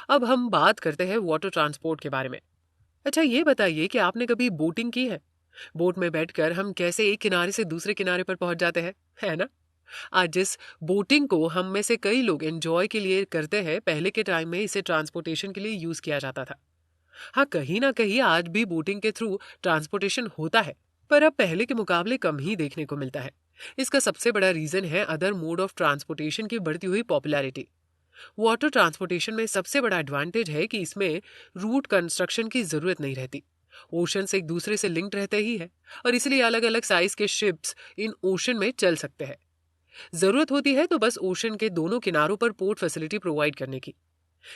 अब हम बात करते हैं वाटर ट्रांसपोर्ट के बारे में। अच्छा, ये बताइए कि आपने कभी बोटिंग की है? बोट में बैठकर हम कैसे एक किनारे से दूसरे किनारे पर पहुंच जाते हैं, है ना? आज जिस बोटिंग को हम में से कई लोग एंजॉय के लिए करते हैं, पहले के टाइम में इसे ट्रांसपोर्टेशन के लिए यूज किया जाता था। हाँ, कहीं ना कहीं आज भी बोटिंग के थ्रू ट्रांसपोर्टेशन होता है, पर अब पहले के मुकाबले कम ही देखने को मिलता है। इसका सबसे बड़ा रीजन है अदर मोड ऑफ ट्रांसपोर्टेशन की बढ़ती हुई पॉपुलैरिटी। वाटर ट्रांसपोर्टेशन में सबसे बड़ा एडवांटेज है कि इसमें रूट कंस्ट्रक्शन की जरूरत नहीं रहती। ओशन से एक दूसरे से लिंक्ड रहते ही है, और इसलिए अलग अलग साइज के शिप्स इन ओशन में चल सकते हैं। जरूरत होती है तो बस ओशन के दोनों किनारों पर पोर्ट फैसिलिटी प्रोवाइड करने की।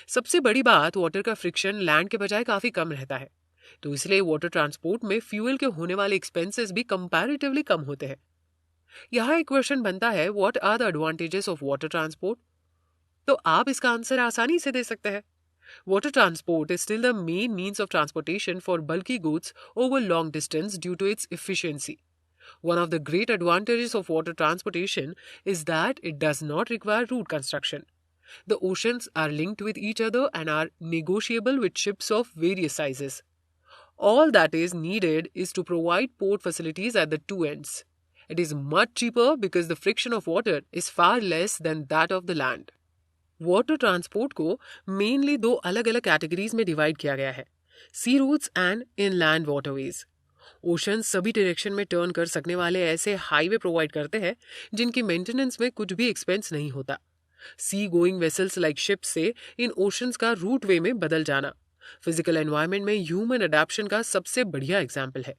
सबसे बड़ी बात, वाटर का फ्रिक्शन लैंड के बजाय काफी कम रहता है, तो इसलिए वाटर ट्रांसपोर्ट में फ्यूल के होने वाले एक्सपेंसेस भी कंपैरेटिवली कम होते हैं। यहाँ एक क्वेश्चन बनता है, what are the advantages of water transport? तो आप इसका आंसर आसानी से दे सकते हैं। Water transport is still the main means of transportation for bulky goods over long distance due to its efficiency. One of the great advantages of water transportation is that it does not require route construction. The oceans are linked with each other and are negotiable with ships of various sizes. All that is needed is to provide port facilities at the two ends. It is much cheaper because the friction of water is far less than that of the land. Water transport को mainly दो अलग अलग categories में divide किया गया है, sea routes and inland waterways. Ocean सभी direction में टर्न कर सकने वाले ऐसे हाईवे प्रोवाइड करते हैं जिनकी मेंटेनेंस में कुछ भी एक्सपेंस नहीं होता। सी गोइंग वेसल्स लाइक शिप से इन ओशंस का रूट वे में बदल जाना फिजिकल एनवायरनमेंट में ह्यूमन अडेप्शन का सबसे बढ़िया एग्जाम्पल है।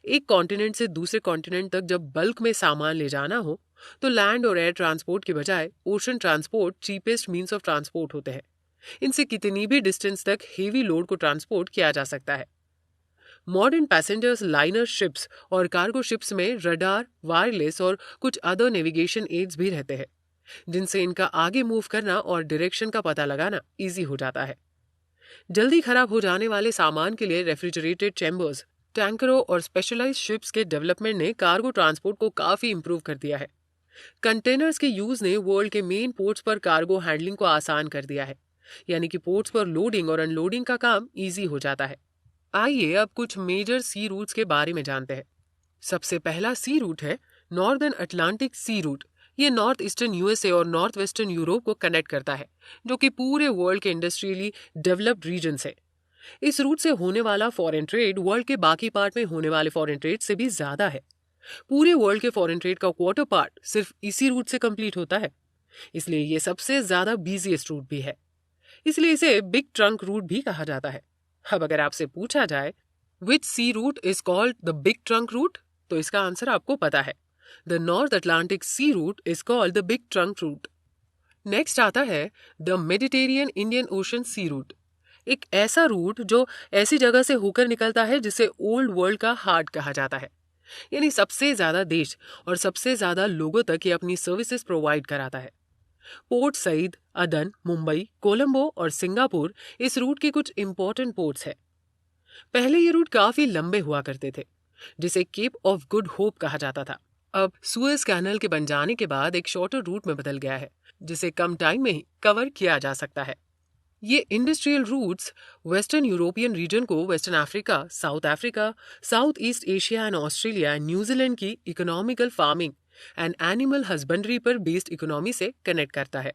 एक कॉन्टिनेंट से दूसरे कॉन्टिनेंट तक जब बल्क में सामान ले जाना हो, तो लैंड और एयर ट्रांसपोर्ट के बजाय ocean transport cheapest means of transport होते हैं। इनसे कितनी भी डिस्टेंस तक हेवी लोड को ट्रांसपोर्ट किया जा सकता है। मॉडर्न पैसेंजर्स लाइनर शिप्स और कार्गो शिप्स में रडार, वायरलेस और कुछ अदर नेविगेशन एड्स भी रहते हैं, जिनसे इनका आगे मूव करना और डायरेक्शन का पता लगाना इजी हो जाता है। जल्दी खराब हो जाने वाले सामान के लिए रेफ्रिजरेटेड चैम्बर्स, टैंकरों और स्पेशलाइज्ड शिप्स के डेवलपमेंट ने कार्गो ट्रांसपोर्ट को काफी इंप्रूव कर दिया है। कंटेनर्स के यूज ने वर्ल्ड के मेन पोर्ट्स पर कार्गो हैंडलिंग को आसान कर दिया है, यानी कि पोर्ट्स पर लोडिंग और अनलोडिंग का काम इजी हो जाता है। आइए अब कुछ मेजर सी रूट्स के बारे में जानते हैं। सबसे पहला सी रूट है नॉर्दर्न अटलांटिक सी रूट। ये नॉर्थ ईस्टर्न यूएसए और नॉर्थ वेस्टर्न यूरोप को कनेक्ट करता है, जो कि पूरे वर्ल्ड के इंडस्ट्रियली डेवलप्ड रीजन है। इस रूट से होने वाला फॉरेन ट्रेड वर्ल्ड के बाकी पार्ट में होने वाले फॉरेन ट्रेड से भी ज्यादा है। पूरे वर्ल्ड के फॉरेन ट्रेड का क्वार्टर पार्ट सिर्फ इसी रूट से कंप्लीट होता है, इसलिए ये सबसे ज्यादा बिजीएस्ट रूट भी है। इसलिए इसे बिग ट्रंक रूट भी कहा जाता है। अब अगर आपसे पूछा जाए which sea route is called the big trunk route, तो इसका आंसर आपको पता है, the North Atlantic sea route is called the big trunk route. Next आता है the Mediterranean Indian Ocean sea route. एक ऐसा रूट जो ऐसी जगह से होकर निकलता है जिसे ओल्ड वर्ल्ड का हार्ट कहा जाता है, यानी सबसे ज्यादा देश और सबसे ज्यादा लोगों तक ये अपनी सर्विसेज प्रोवाइड कराता है। पोर्ट सईद, अदन, मुंबई, कोलंबो और सिंगापुर इस रूट के कुछ इंपॉर्टेंट पोर्ट्स हैं। पहले ये रूट काफी लंबे हुआ करते थे, जिसे केप ऑफ गुड होप कहा जाता था। अब सुएज कैनल के बन जाने के बाद एक शॉर्टर रूट में बदल गया है, जिसे कम टाइम में ही कवर किया जा सकता है। ये industrial routes western European region को western Africa, south east Asia and Australia and New Zealand की economical farming and animal husbandry पर बेस्ड इकोनॉमी से कनेक्ट करता है।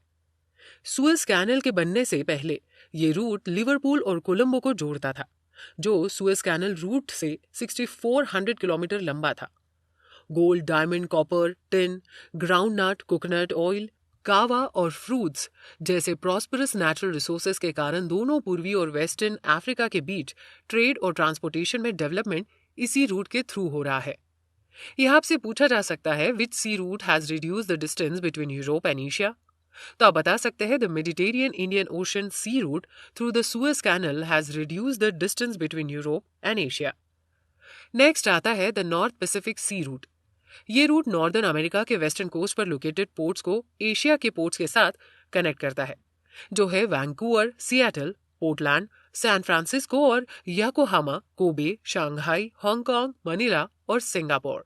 सुएज कैनल के बनने से पहले ये रूट लिवरपूल और कोलंबो को जोड़ता था, जो सुएज कैनल रूट से 6400 किलोमीटर लंबा था। Gold, diamond, copper, tin, groundnut, coconut oil, kava और फ्रूट्स जैसे प्रॉस्परस नेचुरल रिसोर्सेज के कारण दोनों पूर्वी और वेस्टर्न अफ्रीका के बीच ट्रेड और ट्रांसपोर्टेशन में डेवलपमेंट इसी रूट के थ्रू हो रहा है। यह आपसे पूछा जा सकता है which sea route has reduce the distance between Europe and Asia, तो आप बता सकते हैं the Mediterranean Indian Ocean sea route through the Suez canal has reduce the distance between Europe and Asia. Next आता है the north Pacific sea route. ये route northern America के western coast पर लोकेटेड पोर्ट्स को Asia के ports के साथ connect करता है, जो है Vancouver, Seattle, Portland, San Francisco और Yokohama, Kobe, Shanghai, Hong Kong, Manila और सिंगापुर।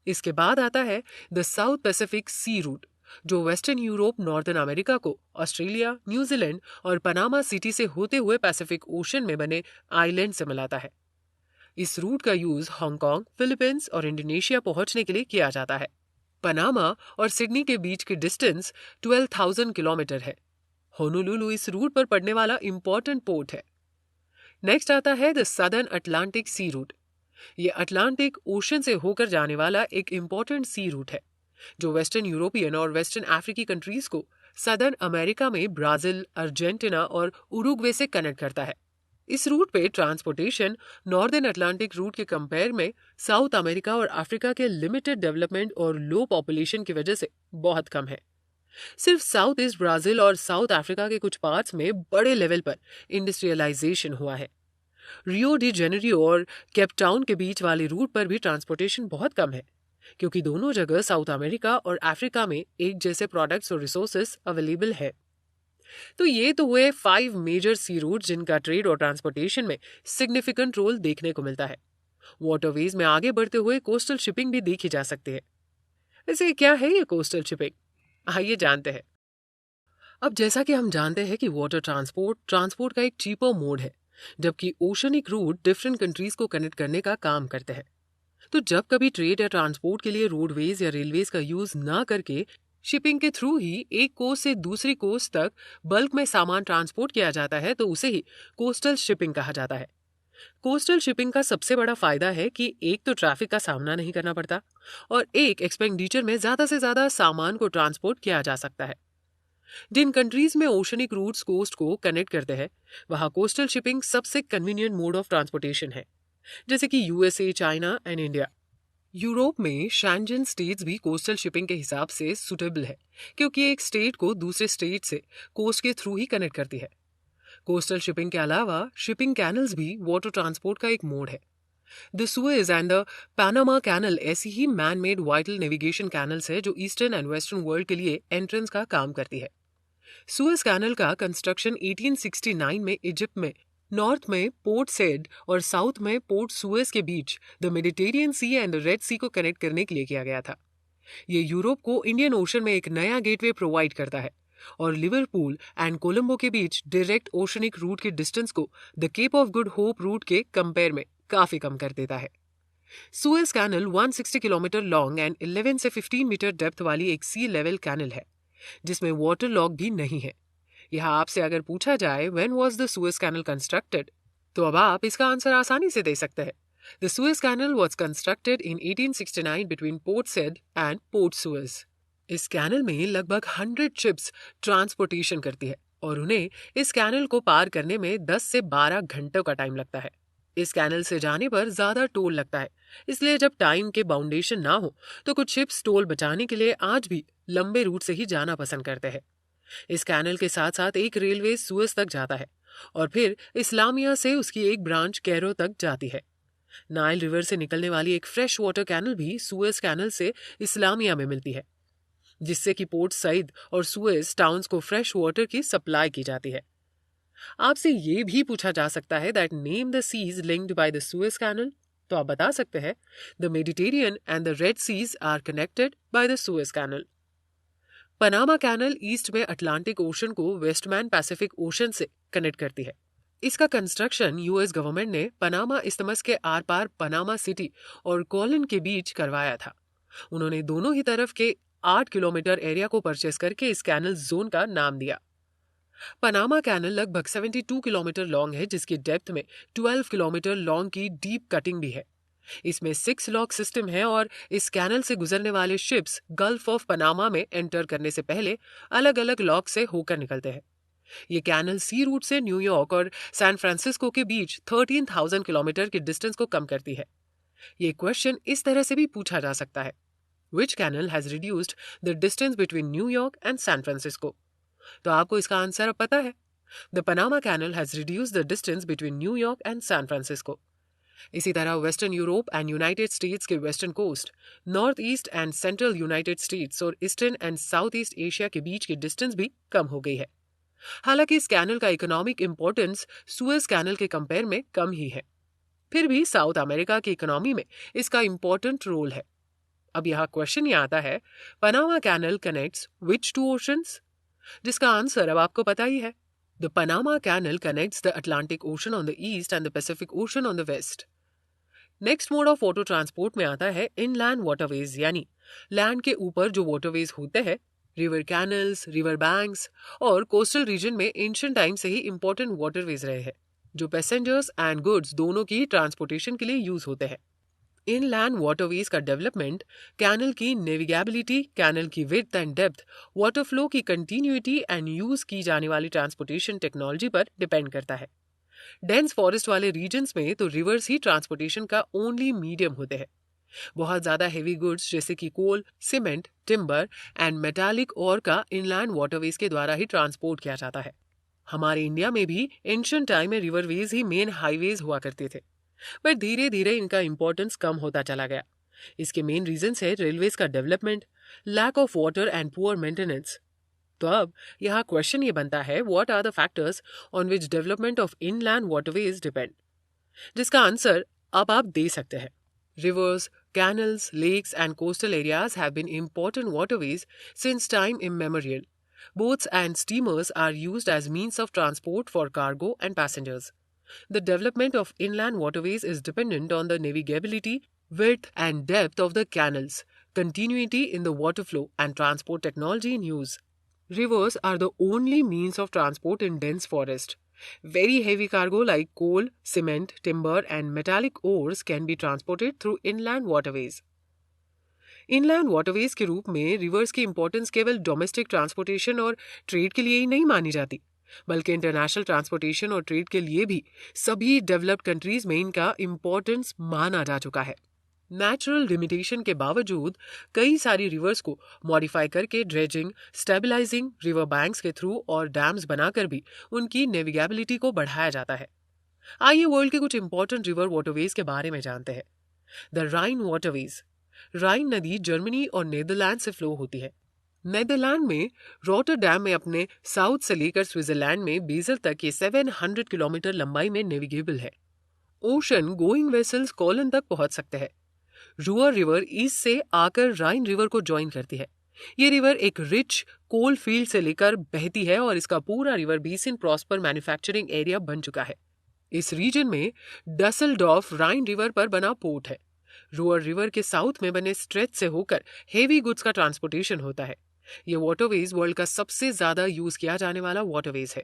इसके बाद आता है the south Pacific sea route, जो वेस्टर्न यूरोप, नॉर्दर्न अमेरिका को ऑस्ट्रेलिया, न्यूजीलैंड और पनामा सिटी से होते हुए पैसिफिक ओशन में बने आइलैंड से मिलाता है। इस रूट का यूज हांगकांग, फिलीपींस और इंडोनेशिया पहुंचने के लिए किया जाता है। पनामा और सिडनी के बीच की डिस्टेंस 12,000 किलोमीटर है। होनोलुलु इस रूट पर पड़ने वाला इंपॉर्टेंट पोर्ट है। नेक्स्ट आता है the southern Atlantic sea route. ये अटलांटिक ओशन से होकर जाने वाला एक इंपॉर्टेंट सी रूट है जो वेस्टर्न यूरोपियन और वेस्टर्न अफ्रीकी कंट्रीज को सदर्न अमेरिका में ब्राजील, अर्जेंटीना और उरुग्वे से कनेक्ट करता है। इस रूट पे ट्रांसपोर्टेशन नॉर्दर्न अटलांटिक रूट के कंपेयर में साउथ अमेरिका और अफ्रीका के लिमिटेड डेवलपमेंट और लो पॉपुलेशन की वजह से बहुत कम है। सिर्फ साउथ ईस्ट ब्राजील और साउथ अफ्रीका के कुछ पार्ट्स में बड़े लेवल पर इंडस्ट्रियलाइजेशन हुआ है। रियो डी जेनेरियो और केपटाउन के बीच वाले रूट पर भी ट्रांसपोर्टेशन बहुत कम है, क्योंकि दोनों जगह साउथ अमेरिका और अफ्रीका में एक जैसे प्रोडक्ट्स और रिसोर्सेस अवेलेबल है। तो ये तो हुए 5 मेजर सी रूट जिनका ट्रेड और ट्रांसपोर्टेशन में सिग्निफिकेंट रोल देखने को मिलता है। वाटरवेज में आगे बढ़ते हुए कोस्टल शिपिंग भी देखी जा सकती है। वैसे क्या है ये कोस्टल शिपिंग? आइए जानते हैं। अब जैसा कि हम जानते हैं कि वाटर ट्रांसपोर्ट का एक चीपर मोड है, जबकि ओशनिक रूट डिफरेंट कंट्रीज को कनेक्ट करने का काम करते हैं। तो जब कभी ट्रेड या ट्रांसपोर्ट के लिए रोडवेज या रेलवेज का यूज ना करके शिपिंग के थ्रू ही एक कोस्ट से दूसरी कोस्ट तक बल्क में सामान ट्रांसपोर्ट किया जाता है, तो उसे ही कोस्टल शिपिंग कहा जाता है। कोस्टल शिपिंग का सबसे बड़ा फायदा है कि एक तो ट्रैफिक का सामना नहीं करना पड़ता और एक एक्सपेंडिचर में ज्यादा से ज्यादा सामान को ट्रांसपोर्ट किया जा सकता है। जिन कंट्रीज में ओशनिक रूट्स कोस्ट को कनेक्ट करते हैं, वहां कोस्टल शिपिंग सबसे कन्वीनियंट मोड ऑफ ट्रांसपोर्टेशन है, जैसे कि USA, China and India. Europe में शेंजन स्टेट्स भी कोस्टल शिपिंग के हिसाब से सुटेबल है, क्योंकि एक स्टेट को दूसरे स्टेट से कोस्ट के थ्रू ही कनेक्ट करती है। कोस्टल शिपिंग के अलावा शिपिंग कैनल्स भी वाटर ट्रांसपोर्ट का एक मोड है। The Suez and the Panama canal ऐसी ही man made vital navigation canals है जो ईस्टर्न एंड वेस्टर्न वर्ल्ड के लिए एंट्रेंस का काम करती है। सुएज कैनल का कंस्ट्रक्शन 1869 में इजिप्ट में नॉर्थ में पोर्ट सेड और साउथ में पोर्ट सुएज के बीच the Mediterranean sea and the Red Sea को कनेक्ट करने के लिए किया गया था। ये यूरोप को इंडियन ओशन में एक नया गेटवे प्रोवाइड करता है और लिवरपूल एंड कोलंबो के बीच डायरेक्ट ओशनिक रूट की डिस्टेंस को the Cape of Good Hope route के कंपेयर में काफी कम कर देता है। Suez Canal 160 kilometre long and 11 से 15 मीटर डेप्थ वाली एक सी लेवल कैनल है, जिसमें वाटर लॉक भी नहीं है। यहाँ आपसे अगर पूछा जाए when was the Suez Canal constructed, तो अब आप इसका आंसर आसानी से दे सकते हैं। The Suez Canal was constructed in 1869 between Port Said and Port Suez. इस कैनल में लगभग 100 शिप्स ट्रांसपोर्टेशन करती है और उन्हें इस कैनल को पार करने में 10 से 12 घंटों का टाइम लगता है। इस कैनल से जाने पर ज्यादा टोल लगता है, इसलिए जब टाइम के बाउंडेशन ना हो तो कुछ शिप्स टोल बचाने के लिए आज भी लंबे रूट से ही जाना पसंद करते हैं। इस कैनल के साथ साथ एक रेलवे सुएज तक जाता है और फिर इस्लामिया से उसकी एक ब्रांच कैरो तक जाती है। नाइल रिवर से निकलने वाली एक फ्रेश वाटर कैनल भी सुएज कैनल से इस्लामिया में मिलती है, जिससे कि पोर्ट सईद और सुएज टाउन्स को फ्रेश वाटर की सप्लाई की जाती है। आपसे ये भी पूछा जा सकता है that name the seas linked by the Suez Canal, तो आप बता सकते हैं the Mediterranean and the Red Seas are connected by the Suez Canal. Panama Canal east में अटलांटिक ओशन को वेस्टमैन पैसिफिक ओशन से कनेक्ट करती है। इसका कंस्ट्रक्शन यूएस गवर्नमेंट ने पनामा इस्तमस के आर पार पनामा सिटी और कोलन के बीच करवाया था। उन्होंने दोनों ही तरफ के 8 किलोमीटर एरिया को परचेस करके इस कैनल जोन का नाम दिया। पनामा कैनल लगभग 72 किलोमीटर लॉन्ग है, जिसकी डेप्थ में 12 किलोमीटर लॉन्ग की डीप कटिंग भी है। इसमें 6 लॉक सिस्टम है और इस कैनल से गुजरने वाले शिप्स गल्फ ऑफ पनामा में एंटर करने से पहले अलग अलग लॉक से होकर निकलते हैं। ये कैनल सी रूट से न्यूयॉर्क और सैन फ्रांसिस्को के बीच 13,000 किलोमीटर की डिस्टेंस को कम करती है। ये क्वेश्चन इस तरह से भी पूछा जा सकता है, which canal has reduced the distance between New York and San Francisco? तो आपको इसका आंसर अब पता है। The Panama canal has reduced the distance between New York and San Francisco. इसी तरह western Europe and United States के western coast, north east and central United States और eastern and south east Asia के बीच की डिस्टेंस भी कम हो गई है। हालांकि इस कैनल का इकोनॉमिक इंपॉर्टेंस सुएज कैनल के कंपेयर में कम ही है, फिर भी साउथ अमेरिका की इकोनॉमी में इसका इंपॉर्टेंट रोल है। अब यहाँ क्वेश्चन ये आता है, Panama Canal connects which two oceans? जिसका आंसर अब आपको पता ही है। The Panama Canal connects the Atlantic Ocean on the east and the Pacific Ocean on the west. Next mode of water transport में आता है इनलैंड वाटरवेज, यानी लैंड के ऊपर जो वाटरवेज होते हैं। रिवर कैनल्स, रिवर बैंक्स और कोस्टल रीजन में एंशिएंट टाइम से ही इंपॉर्टेंट वाटरवेज रहे हैं, जो पैसेंजर्स एंड गुड्स दोनों की ट्रांसपोर्टेशन के लिए यूज होते हैं। इनलैंड वाटरवेज का डेवलपमेंट कैनल की नेविगेबिलिटी, कैनल की width and depth, water flow की कंटिन्यूटी एंड यूज की जाने वाली ट्रांसपोर्टेशन टेक्नोलॉजी पर डिपेंड करता है। डेंस फॉरेस्ट वाले रीजन्स में तो रिवर्स ही ट्रांसपोर्टेशन का ओनली मीडियम होते हैं। बहुत ज्यादा हेवी गुड्स जैसे कि कोल, सीमेंट, टिम्बर एंड मेटालिक और का इनलैंड वाटरवेज के द्वारा ही ट्रांसपोर्ट किया जाता है। हमारे इंडिया में भी एंशिएंट टाइम में रिवरवेज ही मेन हाईवेज हुआ करते थे, पर धीरे धीरे इनका इंपॉर्टेंस कम होता चला गया। इसके मेन रीजंस है रेलवेज का development, lack of water and poor maintenance. तो अब यहाँ क्वेश्चन ये बनता है, what are the factors on which development of inland waterways depend? जिसका आंसर अब आप दे सकते हैं। Rivers, canals, lakes and coastal areas have been important waterways since time immemorial. Boats and steamers are used as means of transport for cargo and passengers. The development of inland waterways is dependent on the navigability, width and depth of the canals, continuity in the water flow and transport technology in use. Rivers are the only means of transport in dense forest. Very heavy cargo like coal, cement, timber and metallic ores can be transported through inland waterways. Inland waterways के रूप में reverse की importance केवल domestic transportation और trade के लिए ही नहीं मानी जाती, बल्कि इंटरनेशनल ट्रांसपोर्टेशन और ट्रेड के लिए भी सभी डेवलप्ड कंट्रीज में इनका इंपॉर्टेंस माना जा चुका है। नेचुरल लिमिटेशन के बावजूद कई सारी रिवर्स को मॉडिफाई करके ड्रेजिंग, स्टेबलाइजिंग, रिवर बैंक्स के थ्रू और डैम्स बनाकर भी उनकी नेविगेबिलिटी को बढ़ाया जाता है। आइए वर्ल्ड के कुछ इंपॉर्टेंट रिवर वाटरवेज के बारे में जानते हैं। The Ryan waterways. राइन नदी जर्मनी और नीदरलैंड से फ्लो होती है। नीदरलैंड में रॉटरडैम में अपने साउथ से लेकर स्विट्जरलैंड में बेजल तक ये 700 किलोमीटर लंबाई में नेविगेबल है। ओशन गोइंग वेसल्स कोलन तक पहुंच सकते हैं। रूअर रिवर ईस्ट से आकर राइन रिवर को ज्वाइन करती है। ये रिवर एक रिच कोल फील्ड से लेकर बहती है और इसका पूरा river basin prosper manufacturing area बन चुका है। इस रीजन में डसेल्डॉर्फ राइन रिवर पर बना पोर्ट है। रूअर रिवर के साउथ में बने स्ट्रेच से होकर हेवी गुड्स का ट्रांसपोर्टेशन होता है। ये वाटरवेज वर्ल्ड का सबसे ज्यादा यूज किया जाने वाला वाटरवेज है।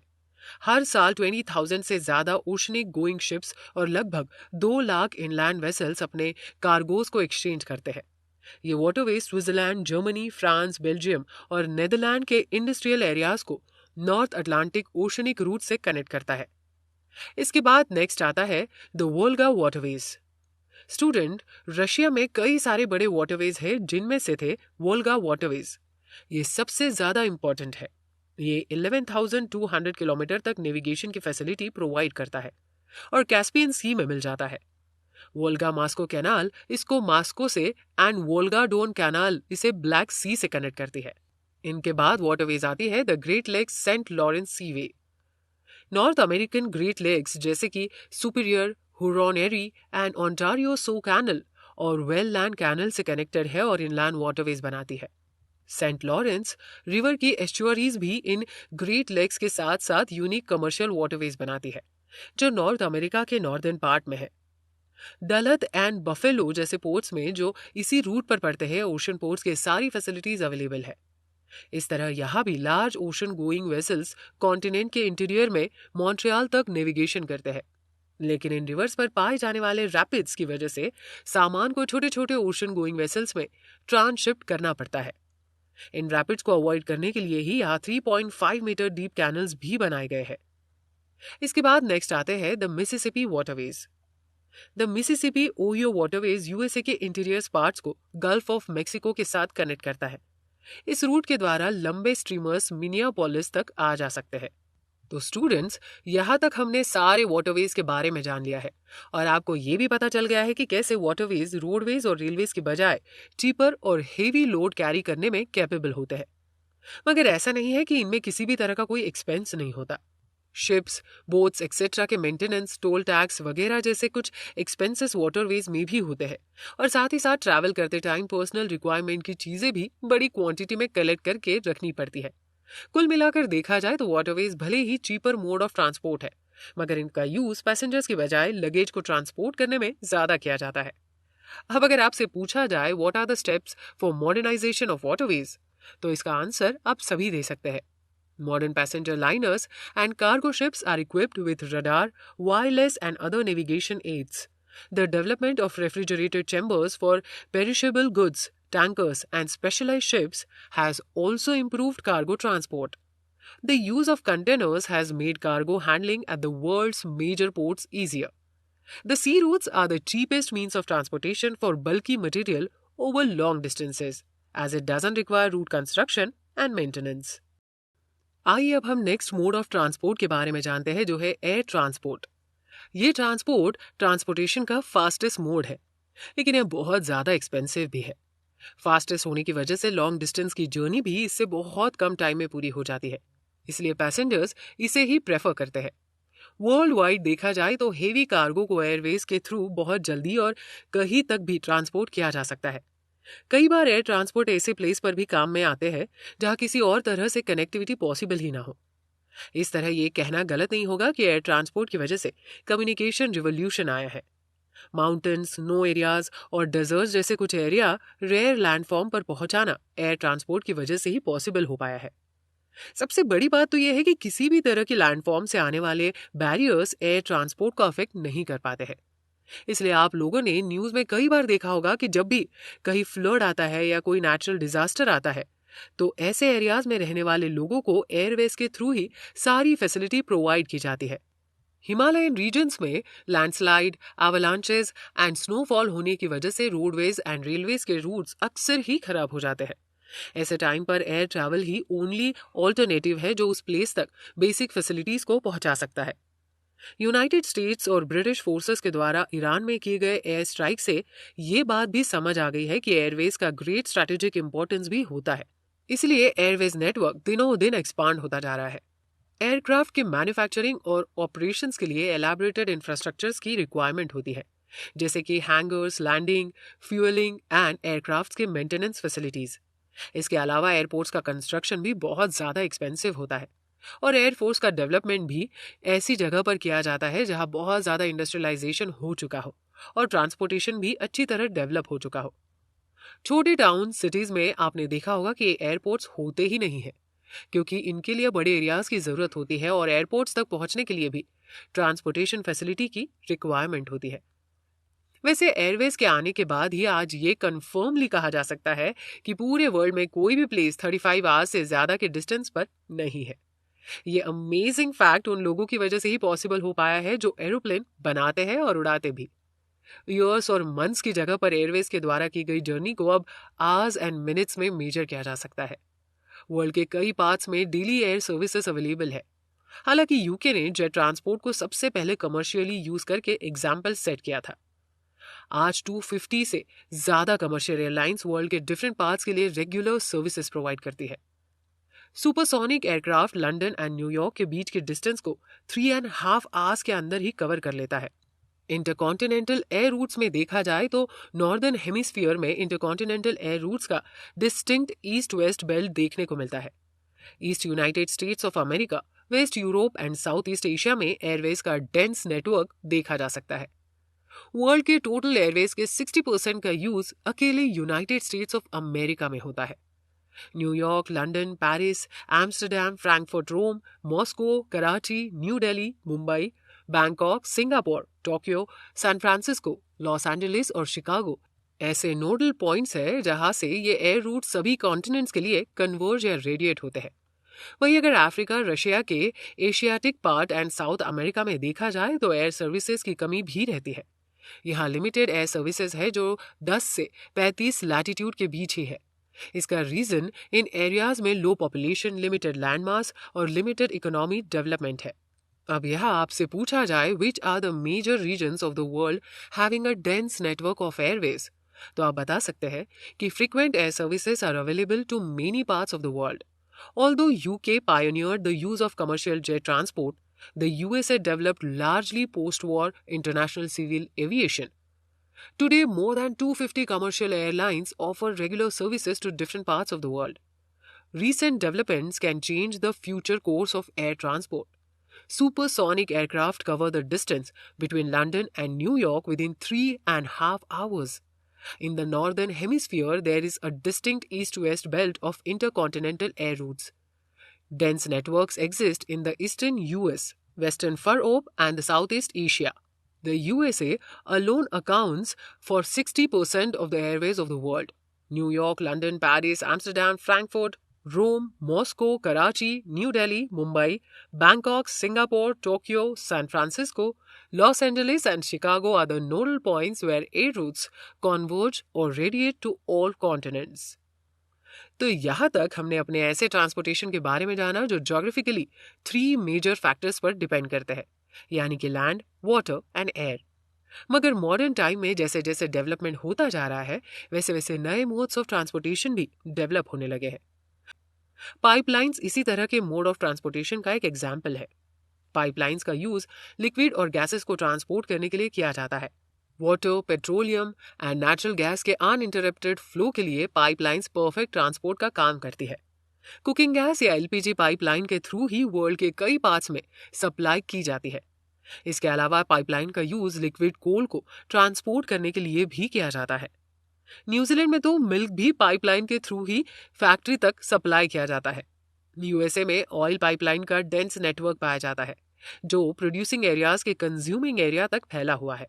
हर साल 20,000 से ज्यादा ओशनिक गोइंग शिप्स और लगभग 2 लाख इनलैंड वेसल्स अपने कार्गोज को एक्सचेंज करते हैं। ये waterways Switzerland, Germany, France, Belgium और नीदरलैंड के इंडस्ट्रियल एरियाज को नॉर्थ अटलांटिक ओशनिक रूट से कनेक्ट करता है। इसके बाद नेक्स्ट आता है the Volga waterways. Student, Russia में कई सारे बड़े वाटरवेज हैं, जिनमें से थे वोल्गा वाटरवेज। ये सबसे ज्यादा इंपॉर्टेंट है। ये 11,200 किलोमीटर तक नेविगेशन की फैसिलिटी प्रोवाइड करता है और कैस्पियन सी में मिल जाता है। वोल्गा मास्को कैनाल इसको मास्को से एंड वोल्गा डोन कैनाल इसे ब्लैक सी से कनेक्ट करती है। इनके बाद वाटरवेज आती है the Great Lakes Saint Lawrence Seaway. North American Great Lakes जैसे कि Superior, Huron Erie and Ontario Soo canal और वेललैंड कैनल से कनेक्टेड है और इनलैंड वाटरवेज बनाती है। सेंट लॉरेंस रिवर की एस्चुअरीज भी इन ग्रेट लेक्स के साथ साथ यूनिक कमर्शियल वाटरवेज बनाती है, जो नॉर्थ अमेरिका के नॉर्दर्न पार्ट में है। डलहत एंड बफेलो जैसे पोर्ट्स में जो इसी रूट पर पड़ते हैं, ओशन पोर्ट्स के सारी फैसिलिटीज अवेलेबल है। इस तरह यहाँ भी large ocean going vessels continent के इंटीरियर में मॉन्ट्रियल तक नेविगेशन करते हैं, लेकिन इन रिवर्स पर पाए जाने वाले रैपिड्स की वजह से सामान को छोटे छोटे ओशन गोइंग वेसल्स में ट्रांसशिफ्ट करना पड़ता है। इन रैपिड्स को अवॉइड करने के लिए ही यहाँ 3.5 मीटर डीप कैनल्स भी बनाए गए हैं। इसके बाद नेक्स्ट आते हैं the Mississippi waterways. The Mississippi Ohio waterways USA के इंटीरियर पार्ट्स को गल्फ ऑफ मेक्सिको के साथ कनेक्ट करता है। इस रूट के द्वारा लंबे स्ट्रीमर्स मिनियापोलिस तक आ जा सकते हैं। तो स्टूडेंट्स, यहाँ तक हमने सारे वाटरवेज के बारे में जान लिया है और आपको ये भी पता चल गया है कि कैसे वाटरवेज रोडवेज और रेलवेज की बजाय चीपर और हेवी लोड कैरी करने में कैपेबल होते हैं। मगर ऐसा नहीं है कि इनमें किसी भी तरह का कोई एक्सपेंस नहीं होता। शिप्स, बोट्स एक्सेट्रा के मेंटेनेंस, टोल टैक्स वगैरह जैसे कुछ एक्सपेंसेस वाटरवेज में भी होते हैं। और साथ ही साथ ट्रैवल करते टाइम पर्सनल रिक्वायरमेंट की चीजें भी बड़ी क्वांटिटी में कलेक्ट करके रखनी पड़ती है। कुल मिलाकर देखा जाए तो वाटरवेज भले ही चीपर मोड ऑफ ट्रांसपोर्ट है, मगर इनका यूज पैसेंजर्स की बजाय लगेज को ट्रांसपोर्ट करने में ज्यादा किया जाता है। अब अगर आपसे पूछा जाए what are the steps for modernisation of waterways, तो इसका आंसर आप सभी दे सकते हैं। Modern passenger liners and cargo ships are equipped with radar, wireless, and other navigation aids. The development of refrigerated chambers for perishable goods, tankers, and specialized ships has also improved cargo transport. The use of containers has made cargo handling at the world's major ports easier. The sea routes are the cheapest means of transportation for bulky material over long distances, as it doesn't require route construction and maintenance. आइए अब हम next mode of transport के बारे में जानते हैं, जो है एयर ट्रांसपोर्ट। ये ट्रांसपोर्ट ट्रांसपोर्टेशन का फास्टेस्ट मोड है, लेकिन यह बहुत ज़्यादा एक्सपेंसिव भी है। फास्टेस्ट होने की वजह से लॉन्ग डिस्टेंस की जर्नी भी इससे बहुत कम टाइम में पूरी हो जाती है, इसलिए पैसेंजर्स इसे ही प्रेफर करते हैं। वर्ल्ड वाइड देखा जाए तो हेवी कार्गो को एयरवेज के थ्रू बहुत जल्दी और कहीं तक भी ट्रांसपोर्ट किया जा सकता है। कई बार एयर ट्रांसपोर्ट ऐसे प्लेस पर भी काम में आते हैं जहां किसी और तरह से कनेक्टिविटी पॉसिबल ही ना हो। इस तरह ये कहना गलत नहीं होगा कि एयर ट्रांसपोर्ट की वजह से कम्युनिकेशन रिवॉल्यूशन आया है। माउंटेन्स, स्नो एरियाज और डेजर्ट जैसे कुछ एरिया रेयर लैंडफॉर्म पर पहुंचाना एयर ट्रांसपोर्ट की वजह से ही पॉसिबल हो पाया है। सबसे बड़ी बात तो यह है कि किसी भी तरह के लैंडफॉर्म से आने वाले बैरियर्स एयर ट्रांसपोर्ट को अफेक्ट नहीं कर पाते हैं। इसलिए आप लोगों ने न्यूज में कई बार देखा होगा कि जब भी कहीं फ्लड आता है या कोई नेचुरल डिजास्टर आता है, तो ऐसे एरियाज में रहने वाले लोगों को एयरवेज के थ्रू ही सारी फैसिलिटी प्रोवाइड की जाती है। हिमालयन रीजन्स में लैंडस्लाइड, एवलांचेस एंड स्नोफॉल होने की वजह से रोडवेज एंड रेलवेज के रूट्स अक्सर ही खराब हो जाते हैं। ऐसे टाइम पर एयर ट्रैवल ही ओनली ऑल्टरनेटिव है जो उस प्लेस तक बेसिक फैसिलिटीज को पहुंचा सकता है। यूनाइटेड स्टेट्स और ब्रिटिश फोर्सेस के द्वारा ईरान में किए गए एयर स्ट्राइक से ये बात भी समझ आ गई है कि एयरवेज का ग्रेट स्ट्रैटेजिक इंपॉर्टेंस भी होता है। इसलिए एयरवेज नेटवर्क दिनों दिन एक्सपांड होता जा रहा है। एयरक्राफ्ट के मैन्युफैक्चरिंग और ऑपरेशंस के लिए एलैबोरेटेड इंफ्रास्ट्रक्चर्स की रिक्वायरमेंट होती है, जैसे कि hangars, landing, fuelling and aircraft के मेंटेनेंस फैसिलिटीज। इसके अलावा एयरपोर्ट्स का कंस्ट्रक्शन भी बहुत ज़्यादा एक्सपेंसिव होता है, और एयरफोर्स का डेवलपमेंट भी ऐसी जगह पर किया जाता है जहां बहुत ज़्यादा इंडस्ट्रियलाइजेशन हो चुका हो और ट्रांसपोर्टेशन भी अच्छी तरह डेवलप हो चुका हो। छोटे टाउन सिटीज़ में आपने देखा होगा कि एयरपोर्ट्स होते ही नहीं है, क्योंकि इनके लिए बड़े एरियाज की ज़रूरत होती है और एयरपोर्ट्स तक पहुंचने के लिए भी ट्रांसपोर्टेशन फैसिलिटी की रिक्वायरमेंट होती है। वैसे एयरवेज के आने के बाद ही आज ये कंफर्मली कहा जा सकता है कि पूरे वर्ल्ड में कोई भी प्लेस 35 आवर्स से ज़्यादा के डिस्टेंस पर नहीं है। ये अमेजिंग फैक्ट उन लोगों की वजह से ही पॉसिबल हो पाया है जो एरोप्लेन बनाते हैं और उड़ाते भी। ईयर्स और मंथ्स की जगह पर एयरवेज के द्वारा की गई जर्नी को अब आवर्स एंड मिनट्स में मेजर किया जा सकता है। वर्ल्ड के कई पार्ट्स में डेली एयर सर्विसेज अवेलेबल है। हालांकि यूके ने जेट ट्रांसपोर्ट को सबसे पहले कमर्शियली यूज करके एग्जाम्पल सेट किया था। आज 250 से ज्यादा कमर्शियल एयरलाइंस वर्ल्ड के डिफरेंट पार्ट्स के लिए रेगुलर सर्विसेज प्रोवाइड करती है। Supersonic aircraft London and New York के बीच के डिस्टेंस को 3.5 आवर्स के अंदर ही कवर कर लेता है। इंटरकॉन्टिनेंटल एयर रूट्स में देखा जाए तो नॉर्दर्न हेमिस्फीयर में इंटरकॉन्टिनेंटल एयर रूट्स का डिस्टिंक्ट ईस्ट वेस्ट बेल्ट देखने को मिलता है। East United States of America, west Europe and south east Asia में एयरवेज का डेंस नेटवर्क देखा जा सकता है। वर्ल्ड के टोटल एयरवेज के 60% का यूज अकेले यूनाइटेड स्टेट्स ऑफ अमेरिका में होता है। New York, London, Paris, Amsterdam, Frankfurt, Rome, Moscow, Karachi, New Delhi, Mumbai, Bangkok, Singapore, Tokyo, San Francisco, Los Angeles और शिकागो ऐसे नोडल पॉइंट्स हैं जहां से ये एयर रूट सभी कॉन्टिनेंट्स के लिए कन्वर्ज या रेडिएट होते हैं। वहीं अगर अफ्रीका, रशिया के Asiatic part and south America में देखा जाए तो एयर सर्विसेज की कमी भी रहती है। यहाँ लिमिटेड एयर सर्विसेज है जो 10 से 35 लैटिट्यूड के बीच ही है। इसका रीजन इन एरियाज में लो पॉपुलेशन, लिमिटेड लैंड मास और लिमिटेड इकोनॉमी डेवलपमेंट है। अब यहाँ आपसे पूछा जाए which are the major regions of the world having a dense network of airways, तो आप बता सकते हैं कि frequent air services are available to many parts of the world. Although UK pioneered the use of commercial jet transport, The USA developed largely post-war international civil aviation. Today, more than 250 commercial airlines offer regular services to different parts of the world. Recent developments can change the future course of air transport. Supersonic aircraft cover the distance between London and New York within 3.5 hours. In the northern hemisphere, there is a distinct east-west belt of intercontinental air routes. Dense networks exist in the eastern US, western Europe, and the Southeast Asia. The USA alone accounts for 60% of the airways of the world. New York, London, Paris, Amsterdam, Frankfurt, Rome, Moscow, Karachi, New Delhi, Mumbai, Bangkok, Singapore, Tokyo, San Francisco, Los Angeles, and Chicago are the nodal points where air routes converge or radiate to all continents. तो यहाँ तक हमने अपने ऐसे transportation के बारे में जाना जो ज्योग्राफिकली 3 मेजर फैक्टर्स पर डिपेंड करते हैं, यानी कि लैंड, वाटर एंड एयर। मगर मॉडर्न टाइम में जैसे जैसे डेवलपमेंट होता जा रहा है वैसे वैसे नए मोड्स ऑफ ट्रांसपोर्टेशन भी डेवलप होने लगे हैं। पाइपलाइंस इसी तरह के मोड ऑफ ट्रांसपोर्टेशन का एक एग्जाम्पल है। पाइपलाइंस का यूज लिक्विड और गैसेस को ट्रांसपोर्ट करने के लिए किया जाता है। Water, petroleum and natural gas के अनइंटरप्टेड फ्लो के लिए पाइपलाइंस परफेक्ट ट्रांसपोर्ट का काम करती है। कुकिंग गैस या एलपीजी पाइपलाइन के थ्रू ही वर्ल्ड के कई पार्ट्स में सप्लाई की जाती है। इसके अलावा पाइपलाइन का यूज लिक्विड कोल को ट्रांसपोर्ट करने के लिए भी किया जाता है। न्यूजीलैंड में तो मिल्क भी पाइपलाइन के थ्रू ही फैक्ट्री तक सप्लाई किया जाता है। यूएसए में ऑयल पाइपलाइन का डेंस नेटवर्क पाया जाता है जो प्रोड्यूसिंग एरियाज के कंज्यूमिंग एरिया तक फैला हुआ है।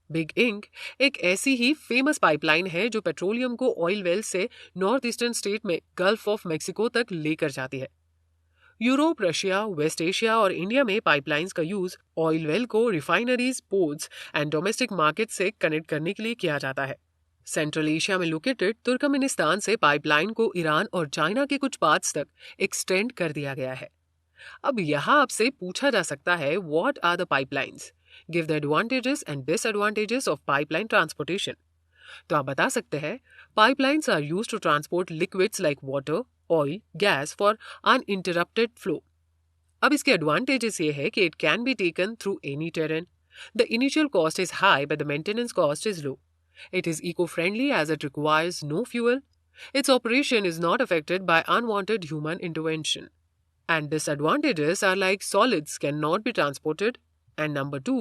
बिग इंक एक ऐसी ही फेमस पाइपलाइन है जो पेट्रोलियम को ऑयल वेल से नॉर्थ ईस्टर्न स्टेट में गल्फ ऑफ मेक्सिको तक लेकर जाती है। यूरोप, रशिया, वेस्ट एशिया और इंडिया में पाइपलाइंस का यूज ऑयल वेल को refineries, ports and domestic market से कनेक्ट करने के लिए किया जाता है। सेंट्रल एशिया में लोकेटेड तुर्कमेनिस्तान से पाइपलाइन को ईरान और चाइना के कुछ पार्ट्स तक एक्सटेंड कर दिया गया है। अब यहाँ आपसे पूछा जा सकता है, what are the pipelines? Give the advantages and disadvantages of pipeline transportation. तो आप बता सकते हैं, pipelines are used to transport liquids like water, oil, gas for uninterrupted flow. अब इसके एडवांटेजेस ये है कि it can be taken through any terrain. The initial cost is high but the maintenance cost is low. It is eco-friendly as it requires no fuel. Its operation is not affected by unwanted human intervention. And disadvantages are like solids cannot be transported. And number 2,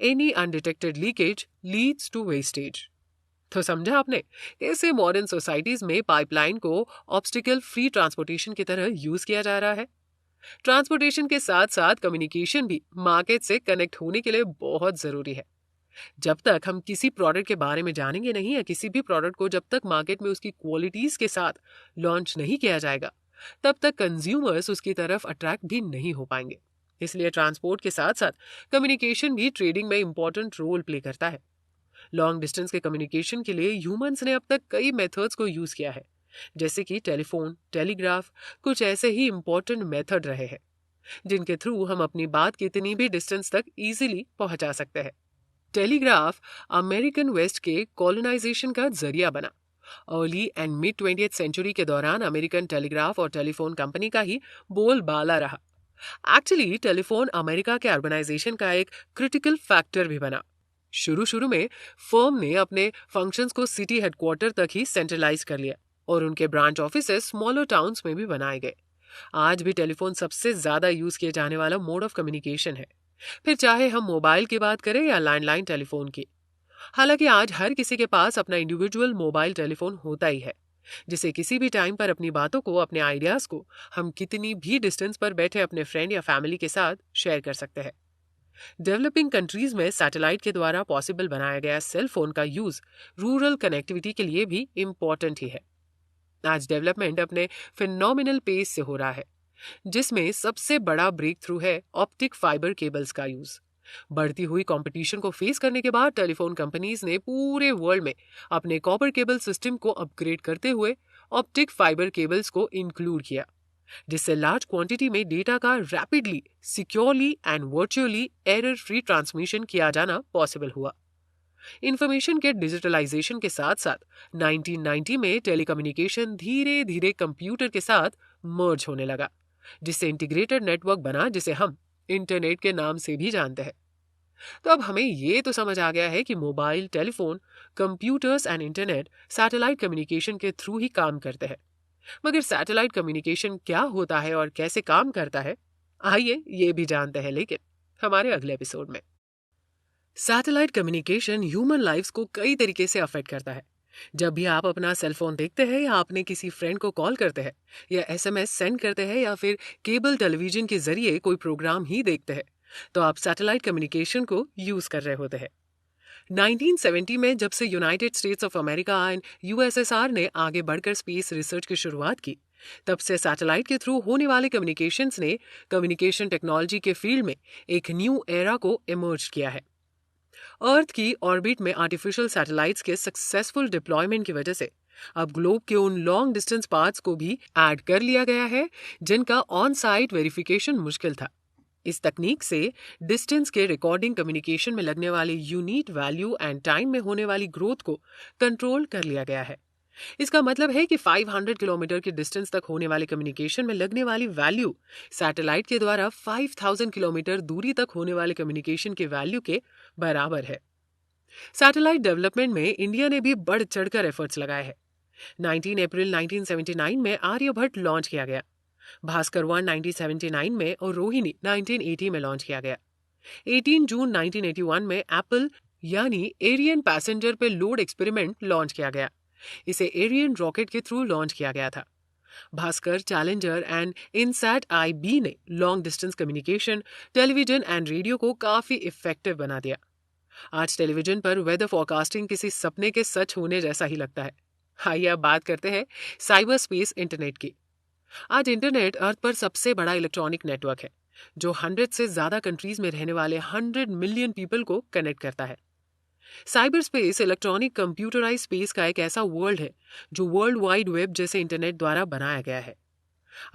any undetected leakage leads to wastage. तो समझा आपने कैसे modern societies में pipeline को obstacle free transportation की तरह use किया जा रहा है। ट्रांसपोर्टेशन के साथ साथ कम्युनिकेशन भी मार्केट से कनेक्ट होने के लिए बहुत जरूरी है। जब तक हम किसी प्रोडक्ट के बारे में जानेंगे नहीं या किसी भी प्रोडक्ट को जब तक मार्केट में उसकी क्वालिटीज के साथ लॉन्च नहीं किया जाएगा तब तक कंज्यूमर्स उसकी तरफ अट्रैक्ट भी नहीं हो पाएंगे। इसलिए ट्रांसपोर्ट के साथ साथ कम्युनिकेशन भी ट्रेडिंग में इंपॉर्टेंट रोल प्ले करता है। लॉन्ग डिस्टेंस के कम्युनिकेशन के लिए ह्यूमंस ने अब तक कई मेथड्स को यूज किया है, जैसे कि टेलीफोन, टेलीग्राफ कुछ ऐसे ही इंपॉर्टेंट मेथड रहे हैं जिनके थ्रू हम अपनी बात कितनी भी डिस्टेंस तक इजीली पहुंचा सकते हैं। टेलीग्राफ अमेरिकन वेस्ट के कॉलोनाइजेशन का जरिया बना। Early and mid 20th century के दौरान अमेरिकन टेलीग्राफ और टेलीफोन कंपनी का ही बोलबाला रहा। एक्चुअली टेलीफोन अमेरिका के अर्बनाइजेशन का एक क्रिटिकल फैक्टर भी बना। शुरू में फर्म ने अपने फंक्शंस को सिटी हेडक्वार्टर तक ही सेंट्रलाइज कर लिया और उनके ब्रांच ऑफिसेस स्मॉलर टाउन्स में भी बनाए गए। आज भी टेलीफोन सबसे ज्यादा यूज किए जाने वाला मोड ऑफ कम्युनिकेशन है, फिर चाहे हम मोबाइल की बात करें या लैंडलाइन टेलीफोन की। हालांकि आज हर किसी के पास अपना इंडिविजुअल मोबाइल टेलीफोन होता ही है, जिसे किसी भी टाइम पर अपनी बातों को, अपने आइडियाज को हम कितनी भी डिस्टेंस पर बैठे अपने फ्रेंड या फैमिली के साथ शेयर कर सकते हैं। डेवलपिंग कंट्रीज में सैटेलाइट के द्वारा पॉसिबल बनाया गया सेल फोन का यूज रूरल कनेक्टिविटी के लिए भी इम्पोर्टेंट ही है। आज डेवलपमेंट अपने फिनोमिनल पेस से हो रहा है, जिसमें सबसे बड़ा ब्रेक थ्रू है ऑप्टिक फाइबर केबल्स का यूज। बढ़ती हुई कंपटीशन को फेस करने के बाद टेलीफोन कंपनीज ने पूरे वर्ल्ड में अपने कॉपर केबल सिस्टम को अपग्रेड करते हुए ऑप्टिक फाइबर केबल्स को इंक्लूड किया, जिससे लार्ज क्वांटिटी में डेटा का rapidly, securely and virtually error free transmission किया जाना पॉसिबल हुआ। इंफॉर्मेशन के डिजिटलाइजेशन के साथ साथ 1990 में टेलीकम्युनिकेशन धीरे धीरे कंप्यूटर के साथ मर्ज होने लगा, जिससे इंटीग्रेटेड नेटवर्क बना जिसे हम इंटरनेट के नाम से भी जानते हैं। तो अब हमें ये तो समझ आ गया है कि mobile, telephone, computers and internet satellite communication के थ्रू ही काम करते हैं। मगर सैटेलाइट कम्युनिकेशन क्या होता है और कैसे काम करता है, आइए ये भी जानते हैं, लेकिन हमारे अगले एपिसोड में। सैटेलाइट कम्युनिकेशन ह्यूमन लाइफ्स को कई तरीके से अफेक्ट करता है। जब भी आप अपना सेल फोन देखते हैं या अपने किसी फ्रेंड को कॉल करते हैं या एसएमएस सेंड करते हैं या फिर केबल टेलीविजन के जरिए कोई प्रोग्राम ही देखते हैं, तो आप सैटेलाइट कम्युनिकेशन को यूज कर रहे होते हैं। 1970 में जब से United States of America and USSR ने आगे बढ़कर स्पेस रिसर्च की शुरुआत की, तब से सैटेलाइट के थ्रू होने वाले कम्युनिकेशंस ने कम्युनिकेशन टेक्नोलॉजी के फील्ड में एक न्यू एरा को इमर्ज किया है। अर्थ की ऑर्बिट में आर्टिफिशियल सैटेलाइट्स के सक्सेसफुल डिप्लॉयमेंट की वजह से अब ग्लोब के उन लॉन्ग डिस्टेंस पार्ट्स को भी ऐड कर लिया गया है जिनका ऑन साइट वेरिफिकेशन मुश्किल था। इस तकनीक से डिस्टेंस के रिकॉर्डिंग कम्युनिकेशन में लगने वाले यूनिट वैल्यू एंड टाइम में होने वाली ग्रोथ को कंट्रोल कर लिया गया है। इसका मतलब है कि 500 किलोमीटर के डिस्टेंस तक होने वाले कम्युनिकेशन में लगने वाली वैल्यू सैटेलाइट के द्वारा 5000 किलोमीटर दूरी तक होने वाले कम्युनिकेशन के वैल्यू के बराबर है। सैटेलाइट डेवलपमेंट में इंडिया ने भी बढ़ चढ़कर एफर्ट्स लगाए हैं। 19 अप्रैल 1979 में आर्यभट्ट लॉन्च किया गया, भास्कर 1 1979 में और रोहिणी 1980 में लॉन्च किया गया। 18 जून 1981 में एप्पल यानी एरियन पैसेंजर पे लोड एक्सपेरिमेंट लॉन्च किया गया। इसे एरियन रॉकेट के थ्रू लॉन्च किया गया था। Bhaskar, challenger and INSAT IB ने long distance communication, television and radio को काफी इफेक्टिव बना दिया। आज टेलीविजन पर वेदर फोरकास्टिंग किसी सपने के सच होने जैसा ही लगता है। आइए अब बात करते हैं साइबर स्पेस इंटरनेट की। आज इंटरनेट अर्थ पर सबसे बड़ा इलेक्ट्रॉनिक नेटवर्क है जो 100 से ज्यादा कंट्रीज में रहने वाले 100 मिलियन पीपल को कनेक्ट करता है। Cyberspace electronic computerise space का एक ऐसा वर्ल्ड है जो वर्ल्ड वाइड वेब जैसे इंटरनेट द्वारा बनाया गया है।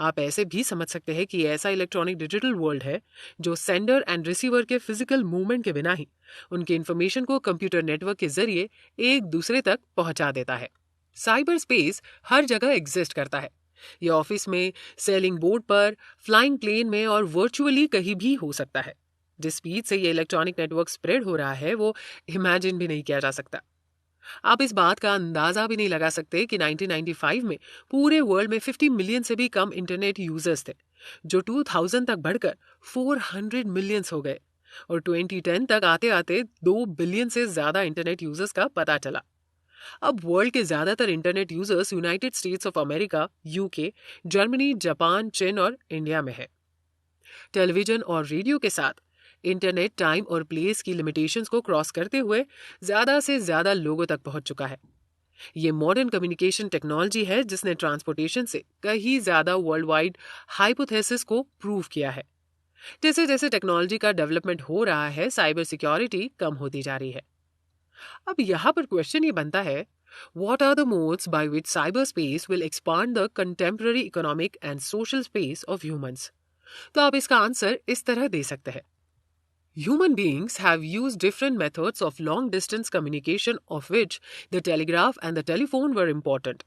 आप ऐसे भी समझ सकते हैं कि ऐसा इलेक्ट्रॉनिक डिजिटल वर्ल्ड है जो सेंडर एंड रिसीवर के फिजिकल मूवमेंट के बिना ही उनके इंफॉर्मेशन को कंप्यूटर नेटवर्क के जरिए एक दूसरे तक पहुंचा देता है। साइबर स्पेस हर जगह एग्जिस्ट करता है। ये ऑफिस में, सेलिंग बोर्ड पर, फ्लाइंग प्लेन में और वर्चुअली कहीं भी हो सकता है। जिस स्पीड से ये इलेक्ट्रॉनिक नेटवर्क स्प्रेड हो रहा है वो इमेजिन भी नहीं किया जा सकता। आप इस बात का अंदाजा भी नहीं लगा सकते कि 1995 में पूरे वर्ल्ड में 50 मिलियन से भी कम इंटरनेट यूजर्स थे, जो 2000 तक बढ़कर 400 मिलियंस हो गए और 2010 तक आते आते 2 बिलियन से ज्यादा इंटरनेट यूजर्स का पता चला। अब वर्ल्ड के ज्यादातर internet users United States of America, UK, Germany, Japan, चीन और इंडिया में है। टेलीविजन और रेडियो के साथ इंटरनेट टाइम और प्लेस की लिमिटेशंस को क्रॉस करते हुए ज्यादा से ज्यादा लोगों तक पहुंच चुका है। ये मॉडर्न कम्युनिकेशन टेक्नोलॉजी है जिसने ट्रांसपोर्टेशन से कहीं ज्यादा वर्ल्ड वाइड हाइपोथेसिस को प्रूव किया है। जैसे जैसे टेक्नोलॉजी का डेवलपमेंट हो रहा है, साइबर सिक्योरिटी कम होती जा रही है। अब यहाँ पर क्वेश्चन ये बनता है, what are the modes by which cyberspace will expand the contemporary economic and social space of humans? तो आप इसका आंसर इस तरह दे सकते हैं। Human beings have used different methods of long-distance communication, of which the telegraph and the telephone were important.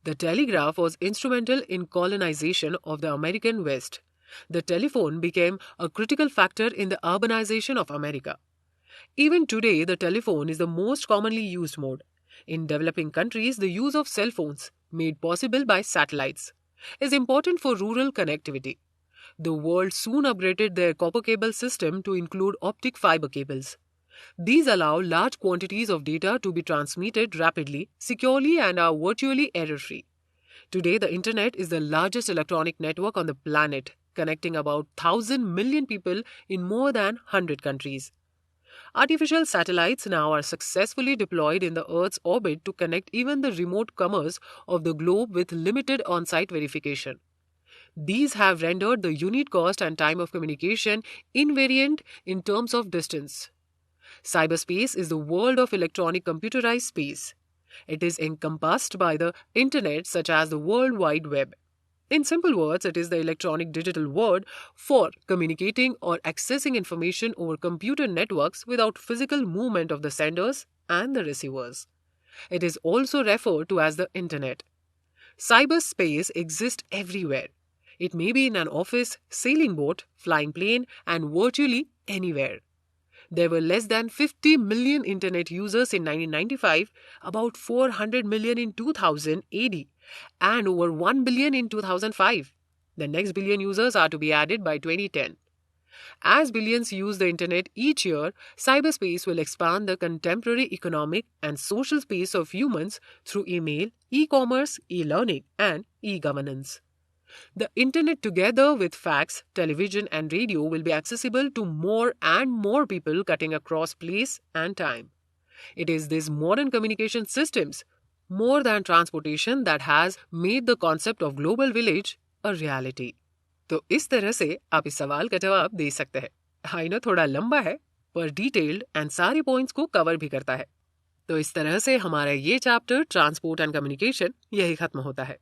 The telegraph was instrumental in colonization of the American West. The telephone became a critical factor in the urbanization of America. Even today, the telephone is the most commonly used mode. In developing countries, the use of cell phones, made possible by satellites, is important for rural connectivity. The world soon upgraded their copper cable system to include optic fiber cables. These allow large quantities of data to be transmitted rapidly, securely, and are virtually error-free. Today, the Internet is the largest electronic network on the planet, connecting about 1,000 million people in more than 100 countries. Artificial satellites now are successfully deployed in the Earth's orbit to connect even the remote comers of the globe with limited on-site verification. These have rendered the unit cost and time of communication invariant in terms of distance. Cyberspace is the world of electronic computerized space. It is encompassed by the Internet, such as the World Wide Web. In simple words, it is the electronic digital word for communicating or accessing information over computer networks without physical movement of the senders and the receivers. It is also referred to as the Internet. Cyberspace exists everywhere. It may be in an office, sailing boat, flying plane, and virtually anywhere. There were less than 50 million internet users in 1995, about 400 million in 2000 AD, and over 1 billion in 2005. The next billion users are to be added by 2010. As billions use the internet each year, cyberspace will expand the contemporary economic and social space of humans through email, e-commerce, e-learning, and e-governance. The internet, together with fax, television, and radio, will be accessible to more and more people, cutting across place and time. It is these modern communication systems, more than transportation, that has made the concept of global village a reality. तो इस तरह से आप इस सवाल का जवाब दे सकते हैं। आई नो थोड़ा लंबा है, पर डिटेल्ड एंड सारे पॉइंट्स को कवर भी करता है। तो इस तरह से हमारा ये चैप्टर ट्रांसपोर्ट एंड कम्युनिकेशन यही खत्म होता है।